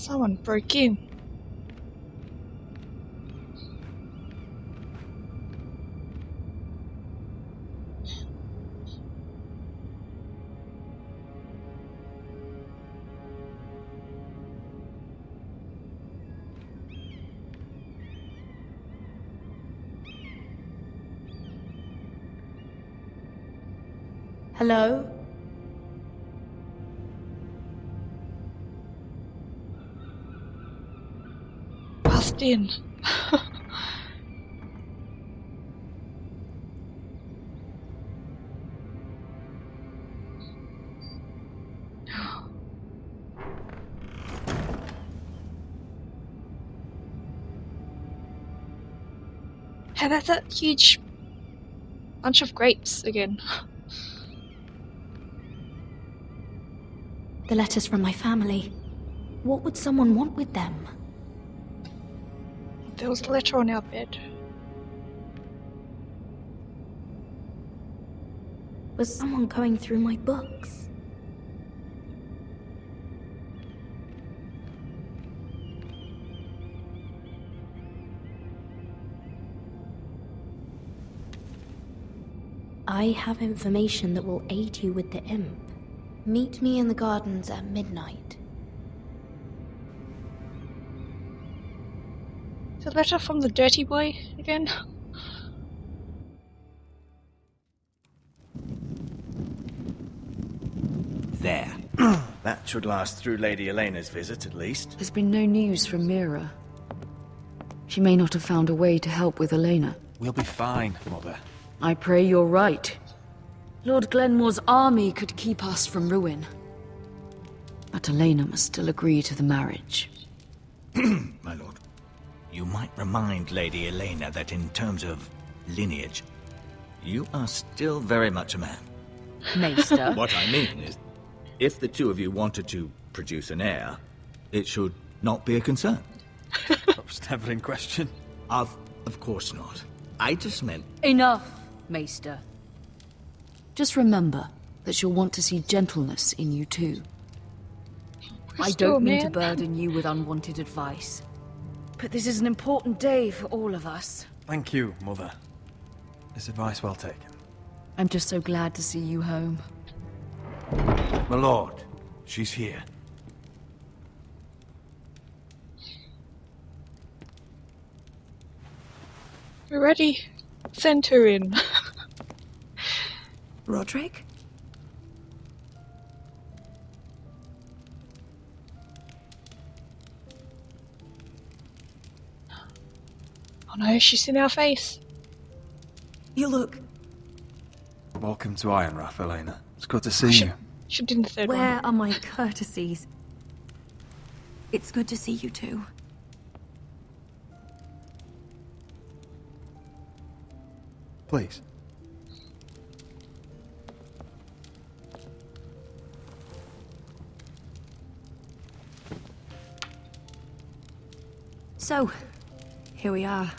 Someone broke in. Hello? Bust in. Hey, that's that huge bunch of grapes again. The letters from my family. What would someone want with them? There was a letter on our bed. Was someone going through my books? I have information that will aid you with the imp. Meet me in the gardens at midnight. Is the letter from the dirty boy again? There. That should last through Lady Elena's visit, at least. There's been no news from Mira. She may not have found a way to help with Elena. We'll be fine, Mother. I pray you're right. Lord Glenmore's army could keep us from ruin. But Elena must still agree to the marriage. My lord, you might remind Lady Elena that in terms of lineage, you are still very much a man. Maester. What I mean is, if the two of you wanted to produce an heir, it should not be a concern. That was never in question. Of course not. I just meant... Enough, Maester. Just remember that she'll want to see gentleness in you too. I don't mean to burden you with unwanted advice, but this is an important day for all of us. Thank you, Mother. This advice well taken. I'm just so glad to see you home. My lord, she's here. We're ready. Send her in. Roderick? Oh no, she's in our face. You look... Welcome to Ironrath, Elena. It's good to see you. Should do the third one. Where are my courtesies? It's good to see you too. Please. So, here we are.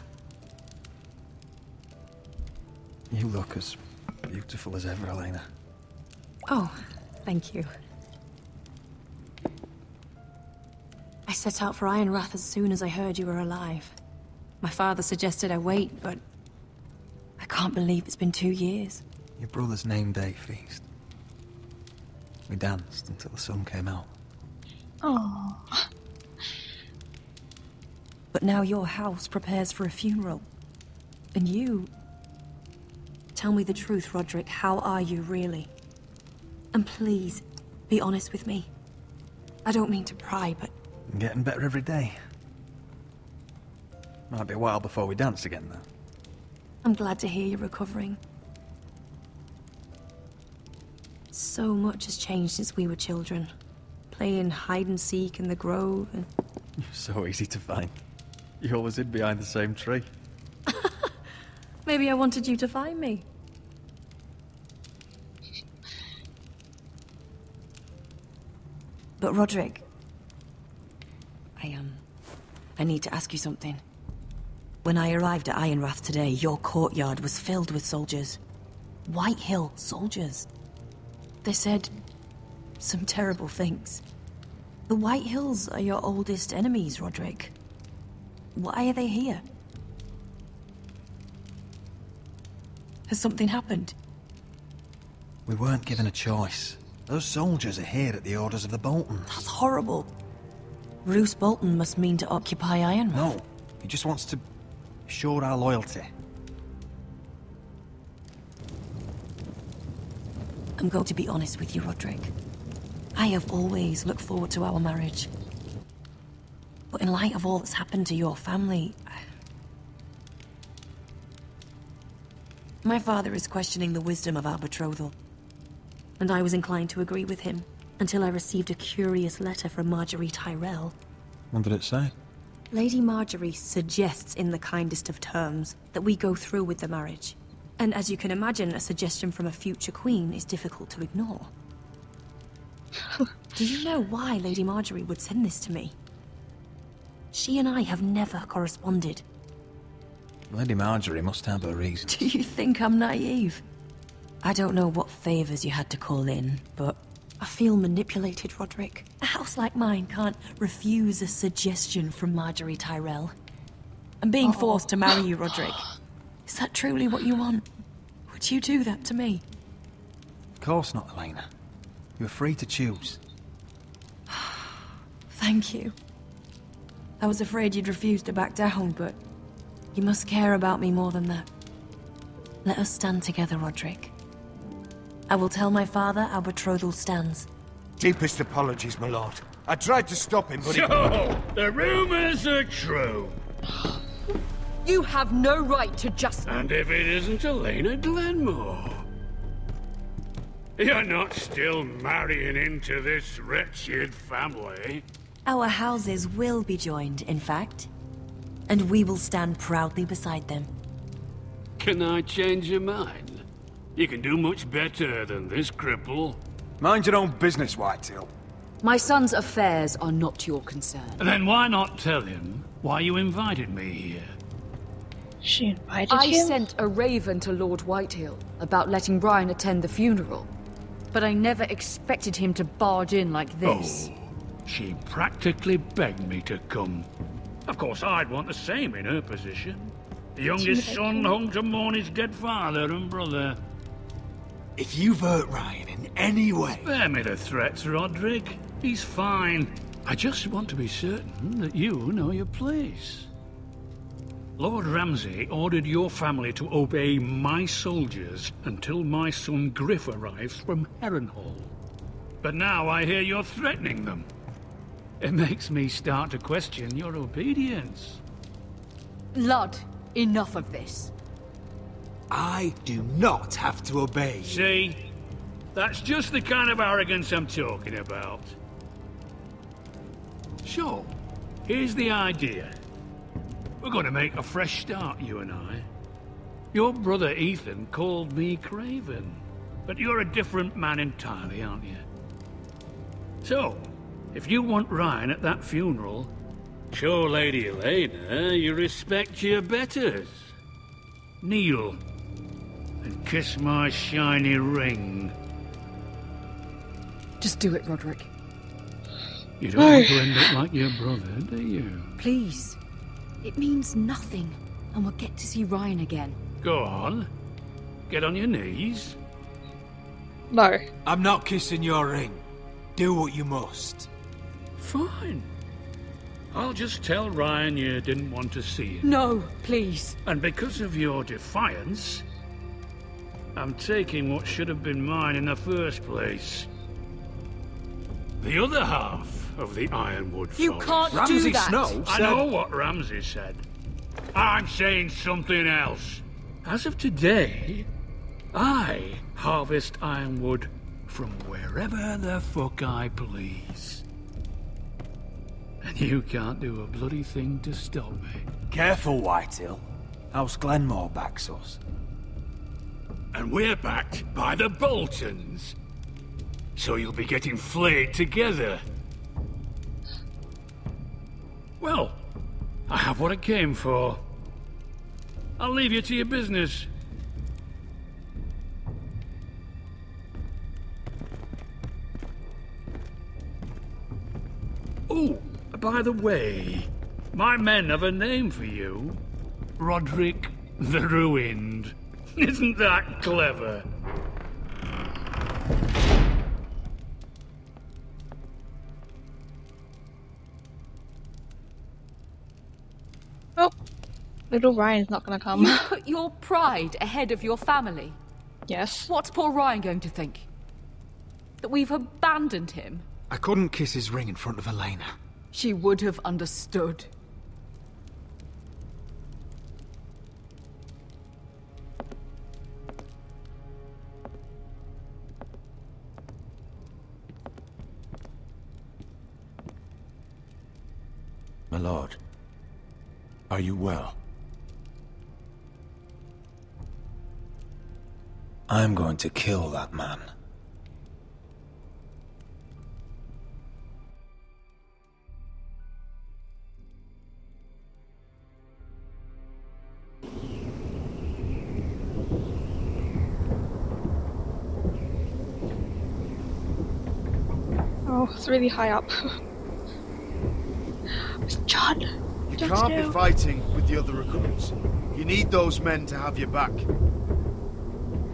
You look as beautiful as ever, Elena. Oh, thank you. I set out for Ironrath as soon as I heard you were alive. My father suggested I wait, but I can't believe it's been 2 years. Your brother's name day feast. We danced until the sun came out. Oh. But now your house prepares for a funeral. And you... Tell me the truth, Roderick. How are you, really? And please, be honest with me. I don't mean to pry, but... I'm getting better every day. Might be a while before we dance again, though. I'm glad to hear you're recovering. So much has changed since we were children. Playing hide and seek in the grove and... You're so easy to find. You always hid behind the same tree. Maybe I wanted you to find me. But Roderick... I need to ask you something. When I arrived at Ironrath today, your courtyard was filled with soldiers. White Hill soldiers. They said some terrible things. The White Hills are your oldest enemies, Roderick. Why are they here? Has something happened? We weren't given a choice. Those soldiers are here at the orders of the Boltons. That's horrible. Roose Bolton must mean to occupy Ironwood. No, he just wants to assure our loyalty. I'm going to be honest with you, Roderick. I have always looked forward to our marriage. But in light of all that's happened to your family... My father is questioning the wisdom of our betrothal. And I was inclined to agree with him, until I received a curious letter from Marjorie Tyrell. What did it say? Lady Marjorie suggests in the kindest of terms that we go through with the marriage. And as you can imagine, a suggestion from a future queen is difficult to ignore. Do you know why Lady Marjorie would send this to me? She and I have never corresponded. Lady Marjorie must have her reasons. Do you think I'm naive? I don't know what favors you had to call in, but I feel manipulated, Roderick. A house like mine can't refuse a suggestion from Marjorie Tyrell. I'm being forced to marry you, Roderick. Is that truly what you want? Would you do that to me? Of course not, Elena. You're free to choose. Thank you. I was afraid you'd refuse to back down, but you must care about me more than that. Let us stand together, Roderick. I will tell my father our betrothal stands. Deepest apologies, my lord. I tried to stop him, but So, the rumors are true. You have no right to just... And if it isn't Elena Glenmore? You're not still marrying into this wretched family. Our houses will be joined, in fact. And we will stand proudly beside them. Can I change your mind? You can do much better than this cripple. mind your own business, Whitetail. My son's affairs are not your concern. Then why not tell him why you invited me here? She invited I you? sent a raven to Lord Whitehill about letting Brian attend the funeral. But I never expected him to barge in like this. Oh, she practically begged me to come. Of course, I'd want the same in her position. The youngest son home to mourn his dead father and brother. If you've hurt Ryan in any way... Spare me the threats, Roderick. He's fine. I just want to be certain that you know your place. Lord Ramsay ordered your family to obey my soldiers until my son Griff arrives from Harrenhal. But now I hear you're threatening them. It makes me start to question your obedience. Lud, enough of this. I do not have to obey you. See? That's just the kind of arrogance I'm talking about. So, here's the idea. We're going to make a fresh start, you and I. Your brother Ethan called me Craven, but you're a different man entirely, aren't you? So, if you want Ryan at that funeral, show Lady Elena you respect your betters. Kneel and kiss my shiny ring. Just do it, Roderick. You don't want to end up like your brother, do you? Please. It means nothing, and we'll get to see Ryan again. Go on. Get on your knees. No. I'm not kissing your ring. Do what you must. Fine. I'll just tell Ryan you didn't want to see him. No, please. And because of your defiance, I'm taking what should have been mine in the first place. The other half of the Ironwood Forest. You can't Ramsay do that. Snow I said... know what Ramsay said. I'm saying something else. As of today, I harvest ironwood from wherever the fuck I please. And you can't do a bloody thing to stop me. Careful, Whitehill. House Glenmore backs us. And we're backed by the Boltons. So you'll be getting flayed together. Well, I have what I came for. I'll leave you to your business. Oh, by the way, my men have a name for you. Roderick the Ruined. Isn't that clever? Oh, little Ryan's not gonna come. You put your pride ahead of your family. Yes. What's poor Ryan going to think? That we've abandoned him? I couldn't kiss his ring in front of Elena. She would have understood. My lord, are you well? I'm going to kill that man. Oh, it's really high up. John! You Jon can't Snow. be fighting with the other recruits. You need those men to have your back.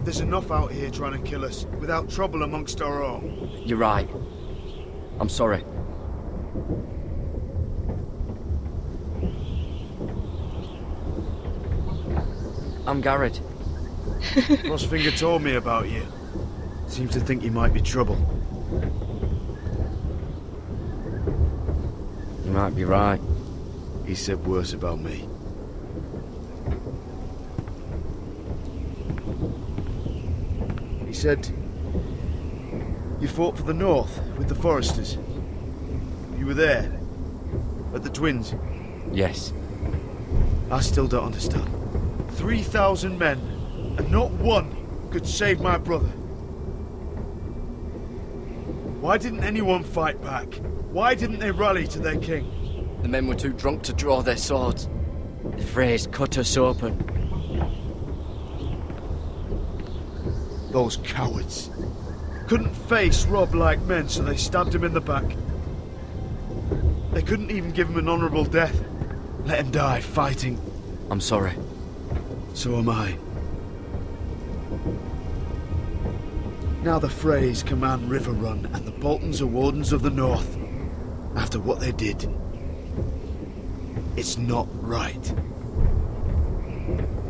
There's enough out here trying to kill us, without trouble amongst our own. You're right. I'm sorry. I'm Garrett. Frostfinger told me about you. Seems to think you might be trouble. You might be right. He said worse about me. He said you fought for the North with the Foresters. You were there at the Twins. Yes. I still don't understand. 3,000 men, and not one could save my brother. Why didn't anyone fight back? Why didn't they rally to their king? The men were too drunk to draw their swords. The Freys cut us open. Those cowards. Couldn't face Rob like men, so they stabbed him in the back. They couldn't even give him an honourable death. Let him die fighting. I'm sorry. So am I. Now the Freys command River Run, and the Boltons are Wardens of the North. After what they did. It's not right.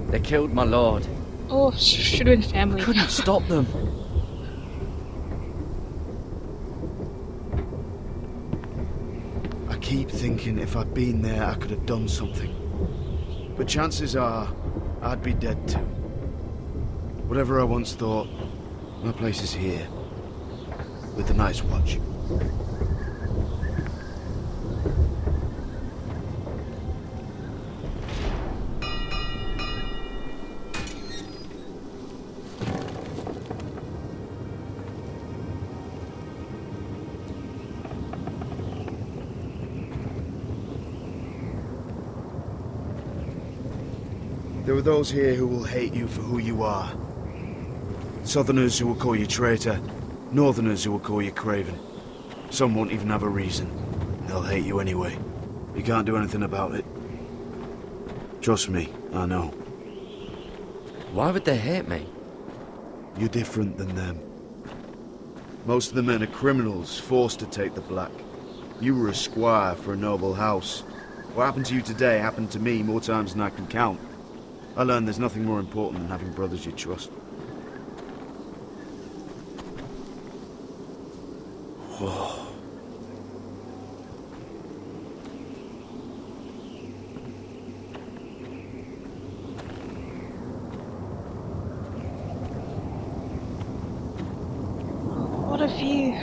They killed my lord. Oh, should have been family. Couldn't stop them. I keep thinking if I'd been there, I could have done something. But chances are, I'd be dead too. Whatever I once thought, my place is here. With the Night's Watch. There are those here who will hate you for who you are. Southerners who will call you traitor, Northerners who will call you craven. Some won't even have a reason. They'll hate you anyway. You can't do anything about it. Trust me, I know. Why would they hate me? You're different than them. Most of the men are criminals, forced to take the black. You were a squire for a noble house. What happened to you today happened to me more times than I can count. I learned there's nothing more important than having brothers you trust. Whoa. What a view.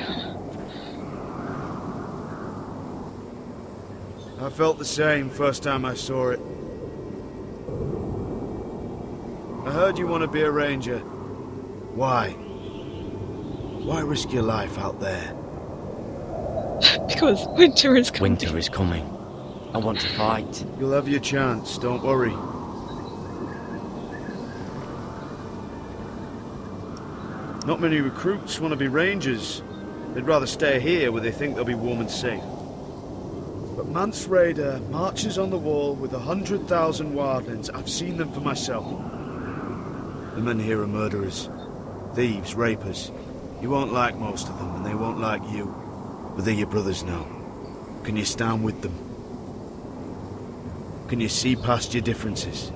I felt the same first time I saw it. I heard you want to be a ranger. Why? Why risk your life out there? Because winter is coming. Winter is coming. I want to fight. You'll have your chance, don't worry. Not many recruits want to be rangers. They'd rather stay here where they think they'll be warm and safe. But Mance Raider marches on the wall with 100,000 wildlings. I've seen them for myself. The men here are murderers. Thieves, rapers. You won't like most of them, and they won't like you. But they're your brothers now. Can you stand with them? Can you see past your differences?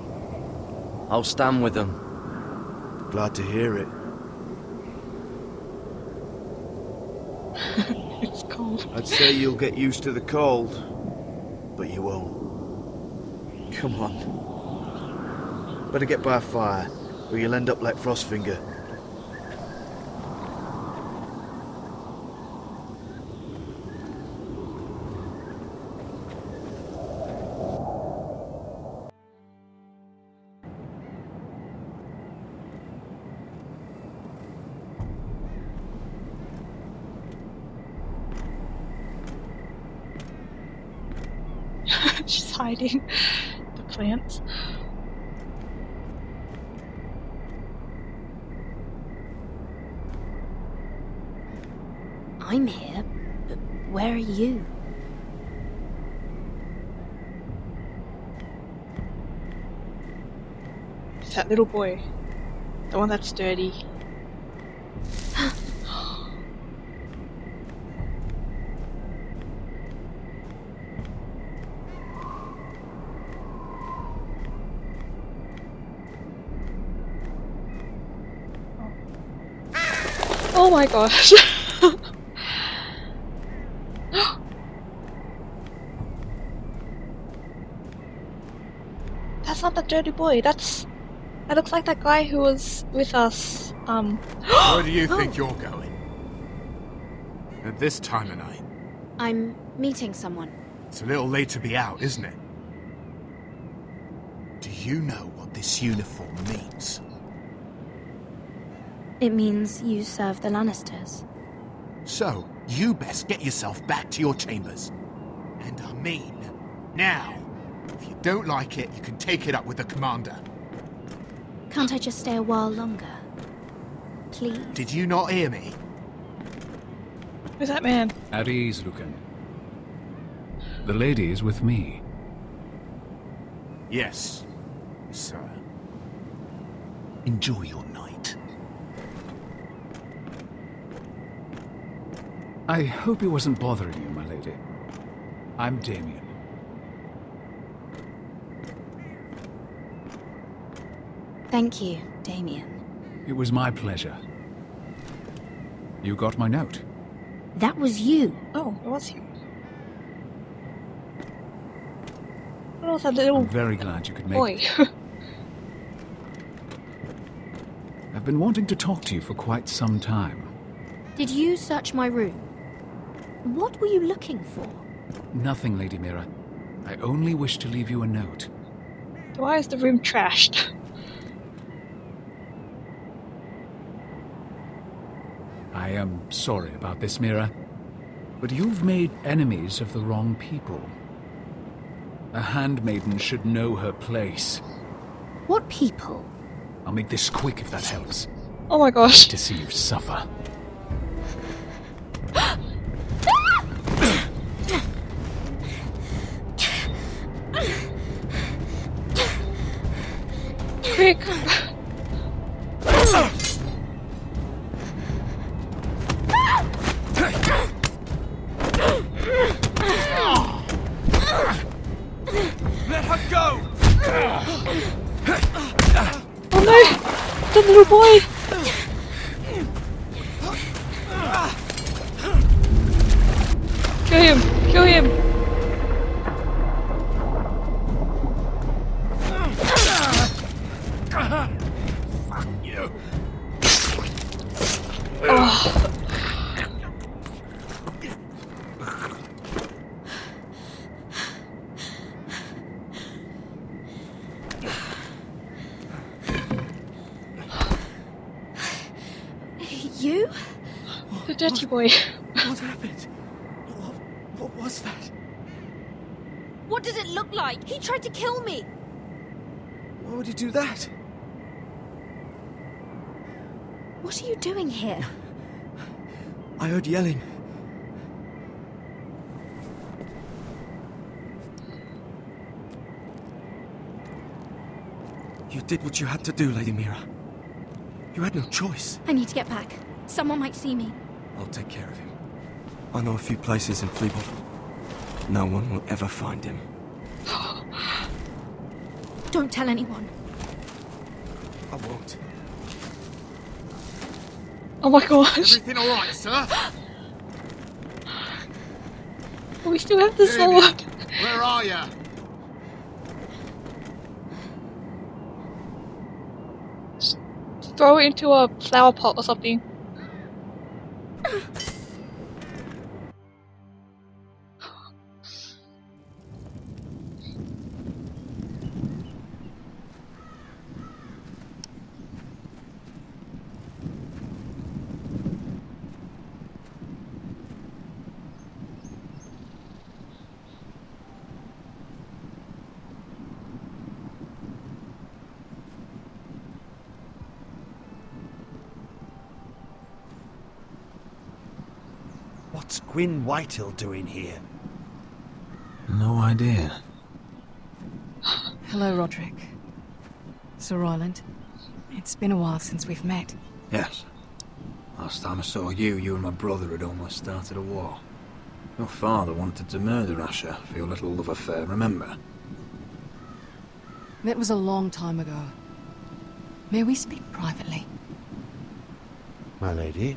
I'll stand with them. Glad to hear it. It's cold. I'd say you'll get used to the cold, but you won't. Come on. Better get by a fire, or you'll end up like Frostfinger. She's hiding the plants. I'm here, but where are you? It's that little boy. The one that's dirty. Oh my gosh. That's not the dirty boy. That looks like that guy who was with us. Where do you think you're going? At this time of night? I'm meeting someone. It's a little late to be out, isn't it? Do you know what this uniform means? It means you serve the Lannisters. So, you best get yourself back to your chambers. And I mean, now. If you don't like it, you can take it up with the commander. Can't I just stay a while longer? Please? Did you not hear me? Who's that man? At ease, Lucan. The lady is with me. Yes, sir. Enjoy your night. I hope he wasn't bothering you, my lady. I'm Damien. Thank you, Damien. It was my pleasure. You got my note. That was you. Oh, it was you. What was that little I'm very glad you could make boy? it. I've been wanting to talk to you for quite some time. Did you search my room? What were you looking for? Nothing, Lady Mira. I only wish to leave you a note. Why is the room trashed? I am sorry about this, Mira, but you've made enemies of the wrong people. A handmaiden should know her place. What people? I'll make this quick if that helps. Oh my gosh. To see you suffer. Quick! Let her go! Oh no! The little boy! Kill him! Kill him! Fuck you! Oh. You? The dirty boy. What happened? What was that? What did it look like? He tried to kill me! Why would he do that? What are you doing here? I heard yelling. did what you had to do, Lady Mira. You had no choice. I need to get back. Someone might see me. I'll take care of him. I know a few places in Fleetwood. No one will ever find him. Don't tell anyone. I won't. Oh my gosh. Everything alright, sir? We still have the Damien, sword. where are you? Throw it into a flower pot or something. What's Gwyn Whitehill doing here? No idea. Hello, Roderick. Sir Royland. It's been a while since we've met. Yes. Last time I saw you, you and my brother had almost started a war. Your father wanted to murder Asher for your little love affair, remember? That was a long time ago. May we speak privately? My lady?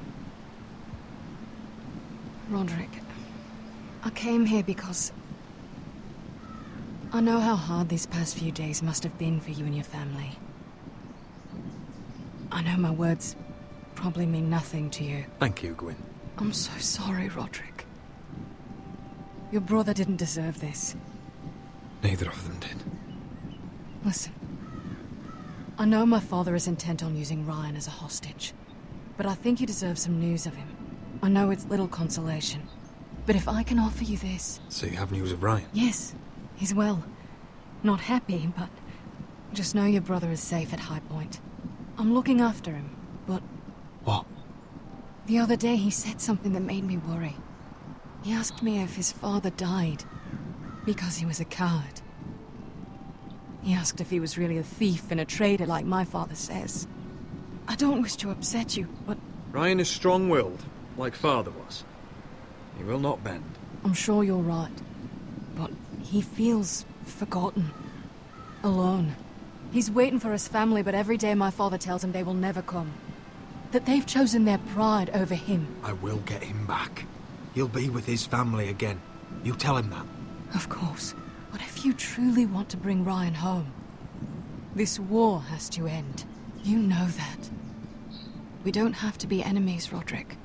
Roderick, I came here because I know how hard these past few days must have been for you and your family. I know my words probably mean nothing to you. Thank you, Gwyn. I'm so sorry, Roderick. Your brother didn't deserve this. Neither of them did. Listen, I know my father is intent on using Ryan as a hostage, but I think you deserve some news of him. I know it's little consolation, but if I can offer you this... So you have news of Ryan? Yes, he's well. Not happy, but just know your brother is safe at High Point. I'm looking after him, but... What? The other day he said something that made me worry. He asked me if his father died because he was a coward. He asked if he was really a thief and a traitor like my father says. I don't wish to upset you, but... Ryan is strong-willed, like father was. He will not bend. I'm sure you're right, but he feels forgotten. Alone. He's waiting for his family, but every day my father tells him they will never come. That they've chosen their pride over him. I will get him back. He'll be with his family again. You tell him that. Of course. But if you truly want to bring Ryan home, this war has to end. You know that. We don't have to be enemies, Roderick.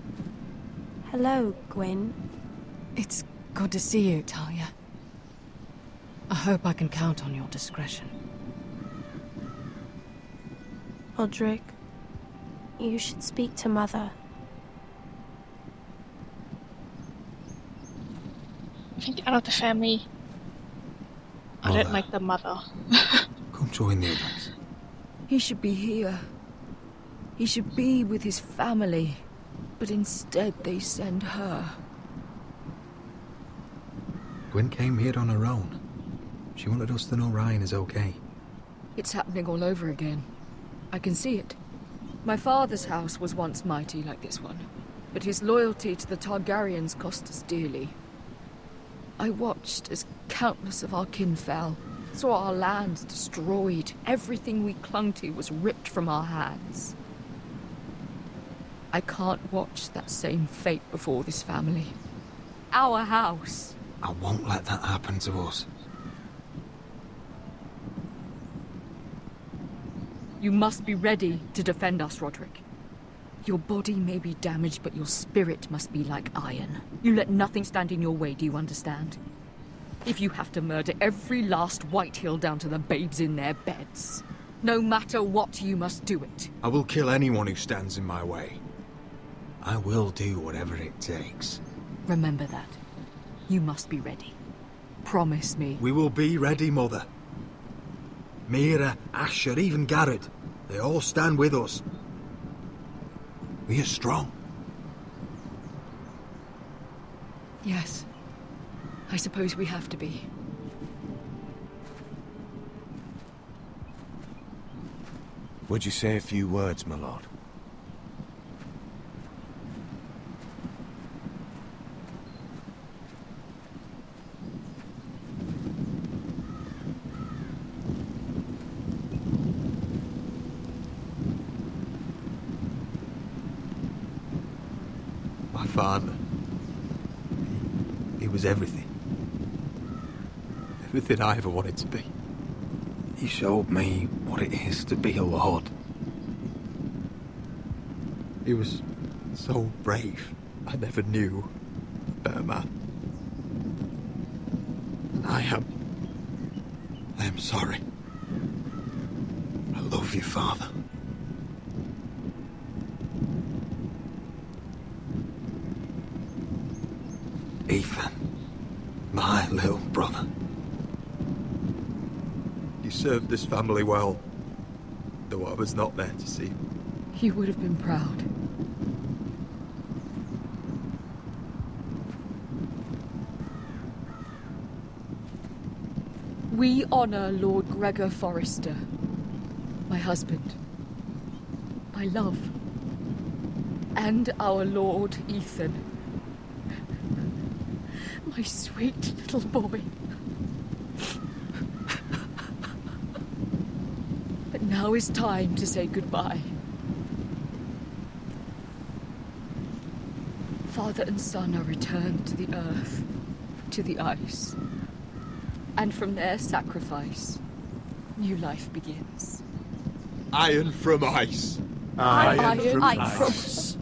Hello, Gwyn. It's good to see you, Talia. I hope I can count on your discretion. Roderick, you should speak to Mother. I think out of the family, I don't like the mother. Come join the others. He should be here. He should be with his family. But instead they send her. Gwyn came here on her own. She wanted us to know Ryan is okay. It's happening all over again. I can see it. My father's house was once mighty like this one, but his loyalty to the Targaryens cost us dearly. I watched as countless of our kin fell, saw our lands destroyed, everything we clung to was ripped from our hands. I can't watch that same fate before this family. Our house. I won't let that happen to us. You must be ready to defend us, Roderick. Your body may be damaged, but your spirit must be like iron. You let nothing stand in your way, do you understand? If you have to murder every last Whitehill down to the babes in their beds, no matter what, you must do it. I will kill anyone who stands in my way. I will do whatever it takes. Remember that. You must be ready. Promise me. We will be ready, Mother. Mira, Asher, even Garrett. They all stand with us. We are strong. Yes. I suppose we have to be. Would you say a few words, my lord? My father. He was everything. Everything I ever wanted to be. He showed me what it is to be a lord. He was so brave, I never knew a better man. And I am sorry. I love you, Father. Ethan, my little brother. You served this family well, though I was not there to see. You would have been proud. We honor Lord Gregor Forrester, my husband, my love, and our Lord Ethan, my sweet little boy. But now is time to say goodbye. Father and son are returned to the earth, to the ice. And from their sacrifice, new life begins. Iron from ice. Iron from ice.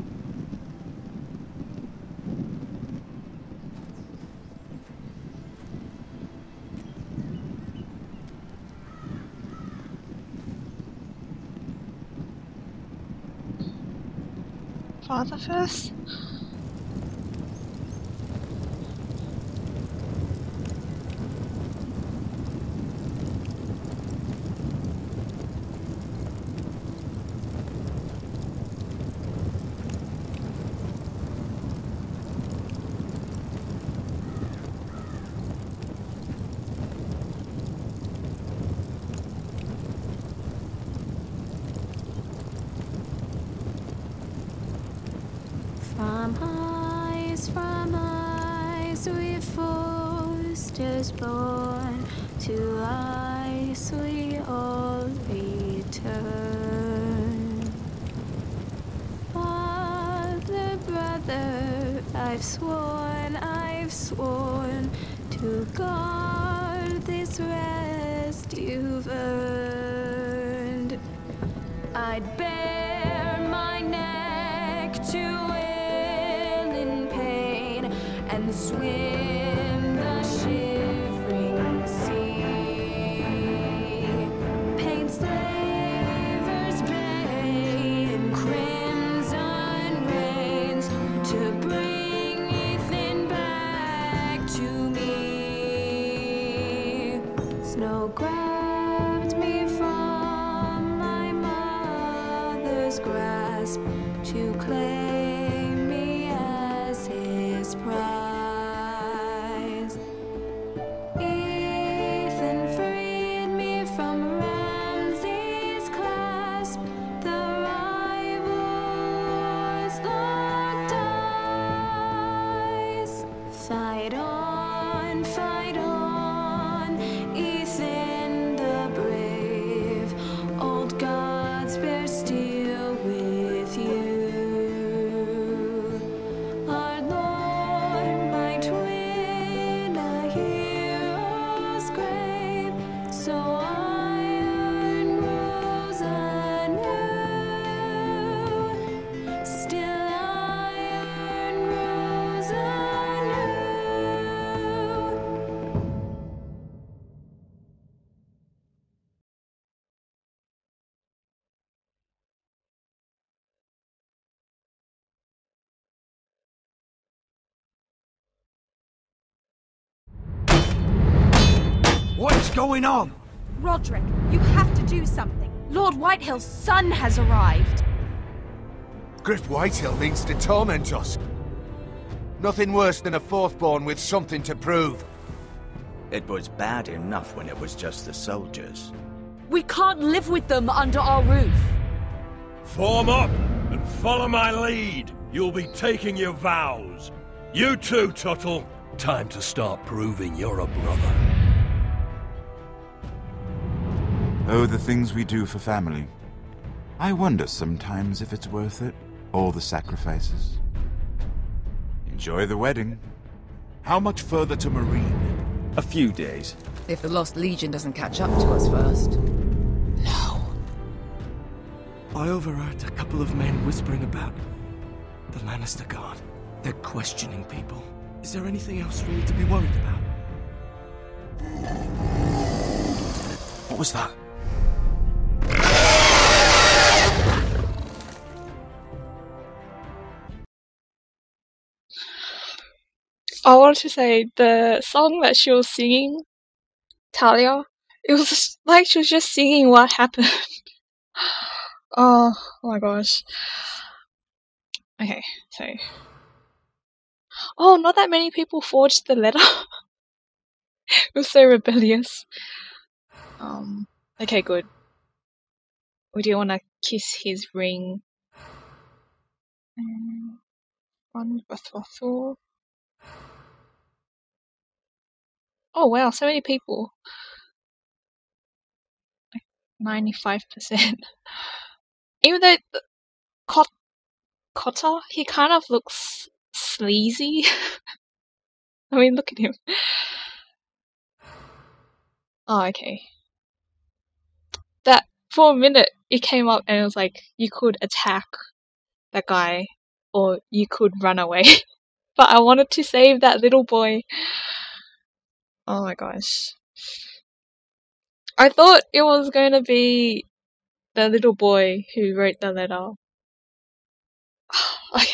Father first? From ice we forced us born, to ice we all return. Father, brother, I've sworn to guard this rest you've earned. I'd bare my neck to and swim the shivering sea. Paint slavers bay in crimson rains to bring Ethan back to me. Snow grabbed me from my mother's grasp to claim me as his prize. Fight on, Ethan the brave. Old gods bear steel with you. Our Lord might win a hero's grave, so iron grows anew. Still iron grows anew. What's going on? Roderick, you have to do something. Lord Whitehill's son has arrived. Griff Whitehill means to torment us. Nothing worse than a fourthborn with something to prove. It was bad enough when it was just the soldiers. We can't live with them under our roof. Form up and follow my lead. You'll be taking your vows. You too, Tuttle. Time to start proving you're a brother. Oh, the things we do for family. I wonder sometimes if it's worth it. All the sacrifices. Enjoy the wedding. How much further to Marine? A few days. If the Lost Legion doesn't catch up to us first. I overheard a couple of men whispering about the Lannister Guard. They're questioning people. Is there anything else really to be worried about? What was that? I wanted to say the song that she was singing, Talia, it was just, like she was just singing what happened. Oh my gosh. Okay, so. Oh, not that many people forged the letter. It was so rebellious. Okay, good. We do want to kiss his ring. Oh wow, so many people. 95%. Even though Cotter, he kind of looks sleazy. I mean, look at him. Oh, okay. That, for a minute, it came up and it was like, you could attack that guy, or you could run away. But I wanted to save that little boy. Oh my gosh. I thought it was going to be the little boy who wrote the letter. Okay.